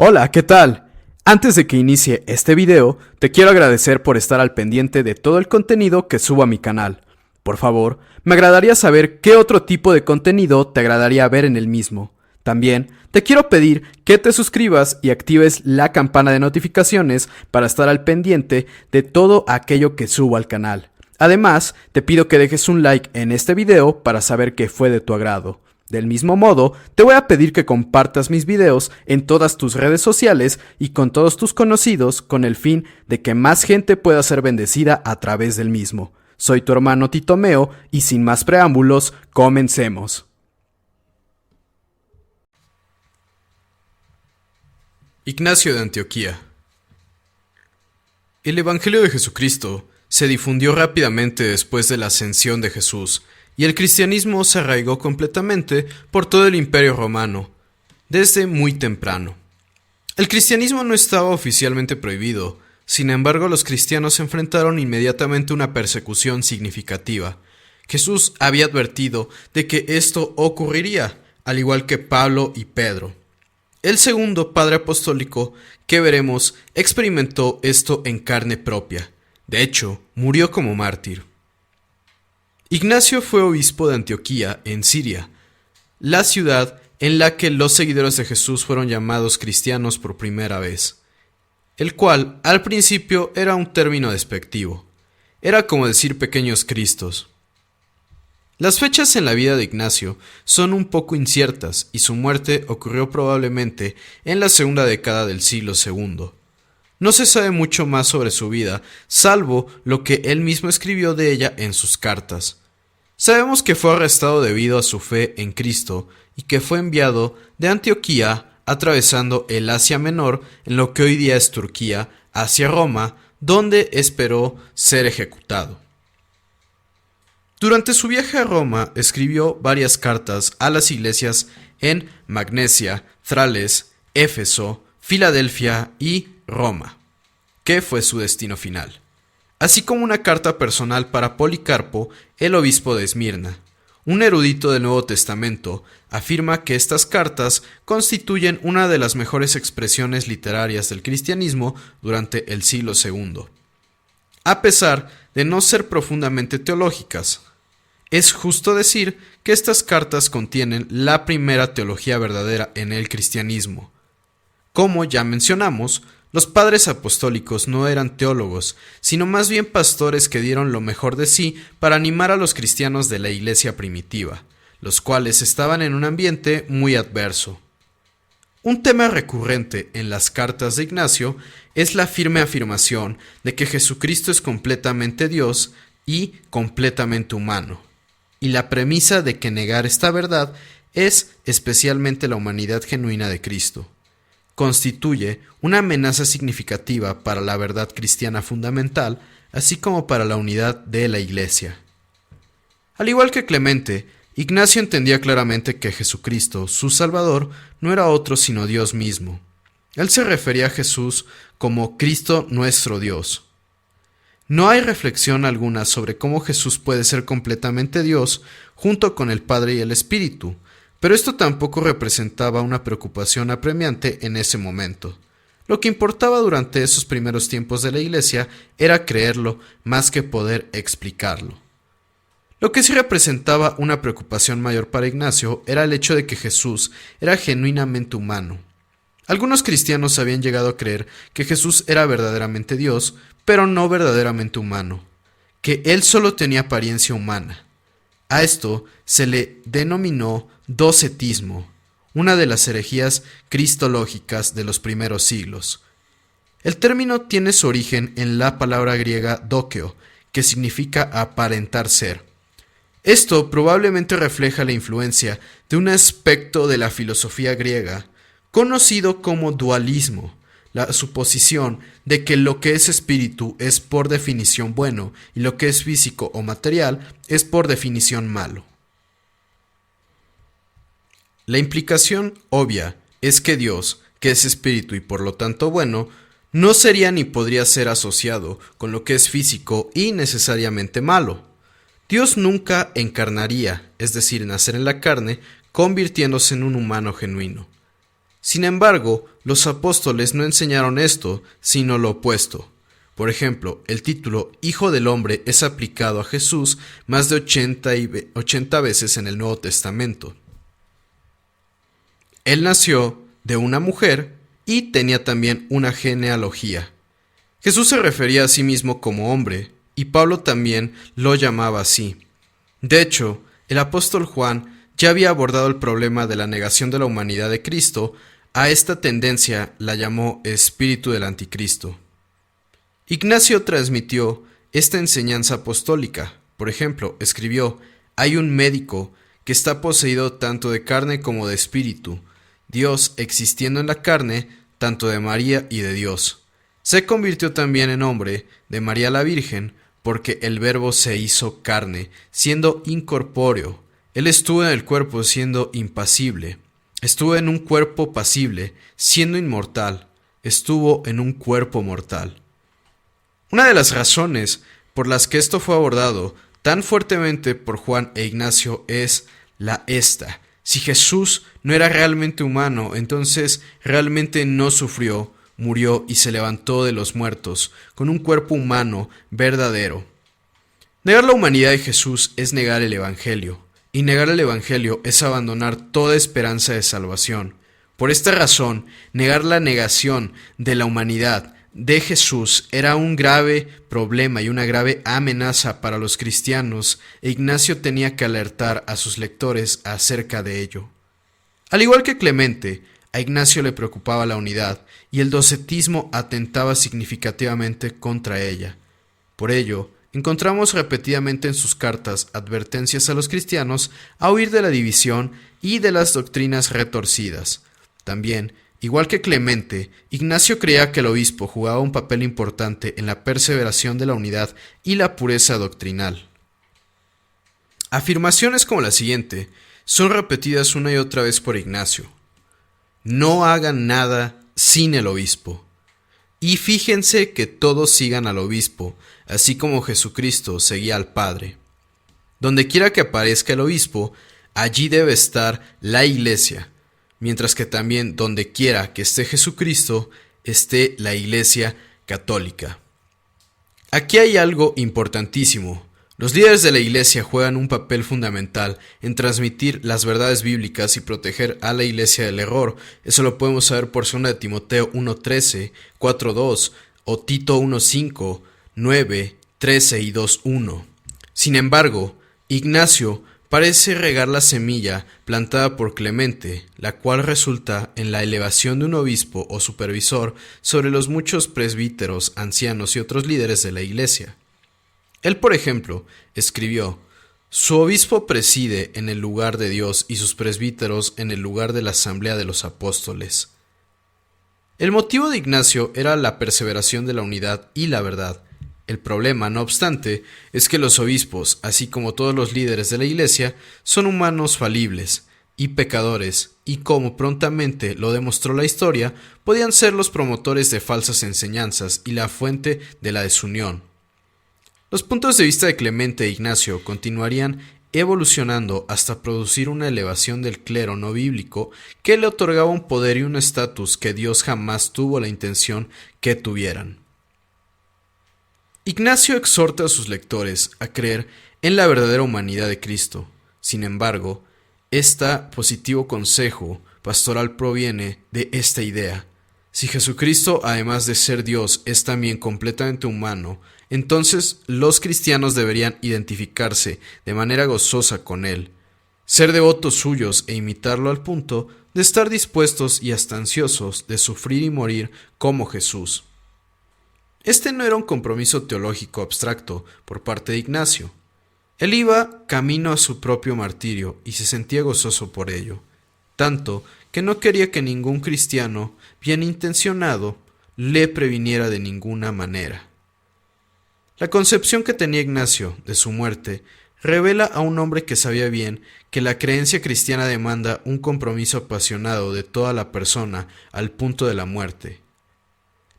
Hola, ¿qué tal? Antes de que inicie este video, te quiero agradecer por estar al pendiente de todo el contenido que subo a mi canal. Por favor, me agradaría saber qué otro tipo de contenido te agradaría ver en el mismo. También, te quiero pedir que te suscribas y actives la campana de notificaciones para estar al pendiente de todo aquello que subo al canal. Además, te pido que dejes un like en este video para saber que fue de tu agrado. Del mismo modo, te voy a pedir que compartas mis videos en todas tus redes sociales y con todos tus conocidos con el fin de que más gente pueda ser bendecida a través del mismo. Soy tu hermano Titomeo y sin más preámbulos, comencemos. Ignacio de Antioquía. El Evangelio de Jesucristo se difundió rápidamente después de la ascensión de Jesús, y el cristianismo se arraigó completamente por todo el Imperio Romano, desde muy temprano. El cristianismo no estaba oficialmente prohibido, sin embargo los cristianos enfrentaron inmediatamente una persecución significativa. Jesús había advertido de que esto ocurriría, al igual que Pablo y Pedro. El segundo padre apostólico que veremos experimentó esto en carne propia. De hecho, murió como mártir. Ignacio fue obispo de Antioquía, en Siria, la ciudad en la que los seguidores de Jesús fueron llamados cristianos por primera vez, el cual al principio era un término despectivo. Era como decir pequeños cristos. Las fechas en la vida de Ignacio son un poco inciertas y su muerte ocurrió probablemente en la segunda década del siglo II. No se sabe mucho más sobre su vida, salvo lo que él mismo escribió de ella en sus cartas. Sabemos que fue arrestado debido a su fe en Cristo y que fue enviado de Antioquía, atravesando el Asia Menor, en lo que hoy día es Turquía, hacia Roma, donde esperó ser ejecutado. Durante su viaje a Roma escribió varias cartas a las iglesias en Magnesia, Trales, Éfeso, Filadelfia y Roma, que fue su destino final, así como una carta personal para Policarpo, el obispo de Esmirna. Un erudito del Nuevo Testamento afirma que estas cartas constituyen una de las mejores expresiones literarias del cristianismo durante el siglo II, a pesar de no ser profundamente teológicas. Es justo decir que estas cartas contienen la primera teología verdadera en el cristianismo. Como ya mencionamos, los padres apostólicos no eran teólogos, sino más bien pastores que dieron lo mejor de sí para animar a los cristianos de la iglesia primitiva, los cuales estaban en un ambiente muy adverso. Un tema recurrente en las cartas de Ignacio es la firme afirmación de que Jesucristo es completamente Dios y completamente humano, y la premisa de que negar esta verdad es especialmente la humanidad genuina de Cristo. Constituye una amenaza significativa para la verdad cristiana fundamental, así como para la unidad de la Iglesia. Al igual que Clemente, Ignacio entendía claramente que Jesucristo, su Salvador, no era otro sino Dios mismo. Él se refería a Jesús como Cristo nuestro Dios. No hay reflexión alguna sobre cómo Jesús puede ser completamente Dios junto con el Padre y el Espíritu, pero esto tampoco representaba una preocupación apremiante en ese momento. Lo que importaba durante esos primeros tiempos de la Iglesia era creerlo más que poder explicarlo. Lo que sí representaba una preocupación mayor para Ignacio era el hecho de que Jesús era genuinamente humano. Algunos cristianos habían llegado a creer que Jesús era verdaderamente Dios, pero no verdaderamente humano, que él solo tenía apariencia humana. A esto se le denominó docetismo, una de las herejías cristológicas de los primeros siglos. El término tiene su origen en la palabra griega dokeo, que significa aparentar ser. Esto probablemente refleja la influencia de un aspecto de la filosofía griega, conocido como dualismo, la suposición de que lo que es espíritu es por definición bueno y lo que es físico o material es por definición malo. La implicación obvia es que Dios, que es espíritu y por lo tanto bueno, no sería ni podría ser asociado con lo que es físico y necesariamente malo. Dios nunca encarnaría, es decir, nacer en la carne, convirtiéndose en un humano genuino. Sin embargo, los apóstoles no enseñaron esto, sino lo opuesto. Por ejemplo, el título Hijo del Hombre es aplicado a Jesús más de 80 veces en el Nuevo Testamento. Él nació de una mujer y tenía también una genealogía. Jesús se refería a sí mismo como hombre, y Pablo también lo llamaba así. De hecho, el apóstol Juan ya había abordado el problema de la negación de la humanidad de Cristo. A esta tendencia la llamó espíritu del anticristo. Ignacio transmitió esta enseñanza apostólica. Por ejemplo, escribió: hay un médico que está poseído tanto de carne como de espíritu, Dios existiendo en la carne, tanto de María y de Dios. Se convirtió también en hombre de María la Virgen, porque el Verbo se hizo carne, siendo incorpóreo. Él estuvo en el cuerpo siendo impasible. Estuvo en un cuerpo pasible, siendo inmortal. Estuvo en un cuerpo mortal. Una de las razones por las que esto fue abordado tan fuertemente por Juan e Ignacio es esta. Si Jesús no era realmente humano, entonces realmente no sufrió, murió y se levantó de los muertos, con un cuerpo humano verdadero. Negar la humanidad de Jesús es negar el Evangelio, y negar el Evangelio es abandonar toda esperanza de salvación. Por esta razón, negar la negación de la humanidad de Jesús era un grave problema y una grave amenaza para los cristianos, e Ignacio tenía que alertar a sus lectores acerca de ello. Al igual que Clemente, a Ignacio le preocupaba la unidad, y el docetismo atentaba significativamente contra ella. Por ello, encontramos repetidamente en sus cartas advertencias a los cristianos a huir de la división y de las doctrinas retorcidas. También, igual que Clemente, Ignacio creía que el obispo jugaba un papel importante en la perseveración de la unidad y la pureza doctrinal. Afirmaciones como la siguiente son repetidas una y otra vez por Ignacio. No hagan nada sin el obispo. Y fíjense que todos sigan al obispo, así como Jesucristo seguía al Padre. Donde quiera que aparezca el obispo, allí debe estar la iglesia, mientras que también donde quiera que esté Jesucristo, esté la Iglesia Católica. Aquí hay algo importantísimo. Los líderes de la Iglesia juegan un papel fundamental en transmitir las verdades bíblicas y proteger a la Iglesia del error. Eso lo podemos saber por 2 de Timoteo 1:13, 4:2 o Tito 1:5, 9, 13 y 2:1. Sin embargo, Ignacio parece regar la semilla plantada por Clemente, la cual resulta en la elevación de un obispo o supervisor sobre los muchos presbíteros, ancianos y otros líderes de la Iglesia. Él, por ejemplo, escribió: su obispo preside en el lugar de Dios y sus presbíteros en el lugar de la asamblea de los apóstoles. El motivo de Ignacio era la perseveración de la unidad y la verdad. El problema, no obstante, es que los obispos, así como todos los líderes de la Iglesia, son humanos falibles y pecadores, y como prontamente lo demostró la historia, podían ser los promotores de falsas enseñanzas y la fuente de la desunión. Los puntos de vista de Clemente e Ignacio continuarían evolucionando hasta producir una elevación del clero no bíblico que le otorgaba un poder y un estatus que Dios jamás tuvo la intención que tuvieran. Ignacio exhorta a sus lectores a creer en la verdadera humanidad de Cristo. Sin embargo, este positivo consejo pastoral proviene de esta idea. Si Jesucristo, además de ser Dios, es también completamente humano, entonces los cristianos deberían identificarse de manera gozosa con Él, ser devotos suyos e imitarlo al punto de estar dispuestos y hasta ansiosos de sufrir y morir como Jesús. Este no era un compromiso teológico abstracto por parte de Ignacio. Él iba camino a su propio martirio y se sentía gozoso por ello, tanto que no quería que ningún cristiano bien intencionado le previniera de ninguna manera. La concepción que tenía Ignacio de su muerte revela a un hombre que sabía bien que la creencia cristiana demanda un compromiso apasionado de toda la persona al punto de la muerte.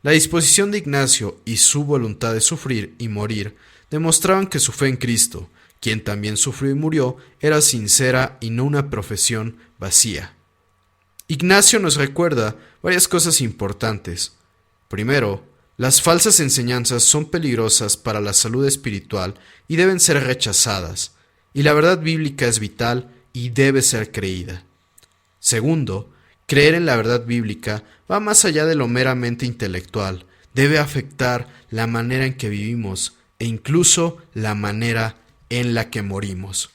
La disposición de Ignacio y su voluntad de sufrir y morir demostraban que su fe en Cristo, quien también sufrió y murió, era sincera y no una profesión vacía. Ignacio nos recuerda varias cosas importantes. Primero, las falsas enseñanzas son peligrosas para la salud espiritual y deben ser rechazadas, y la verdad bíblica es vital y debe ser creída. Segundo, creer en la verdad bíblica va más allá de lo meramente intelectual, debe afectar la manera en que vivimos e incluso la manera en la que morimos.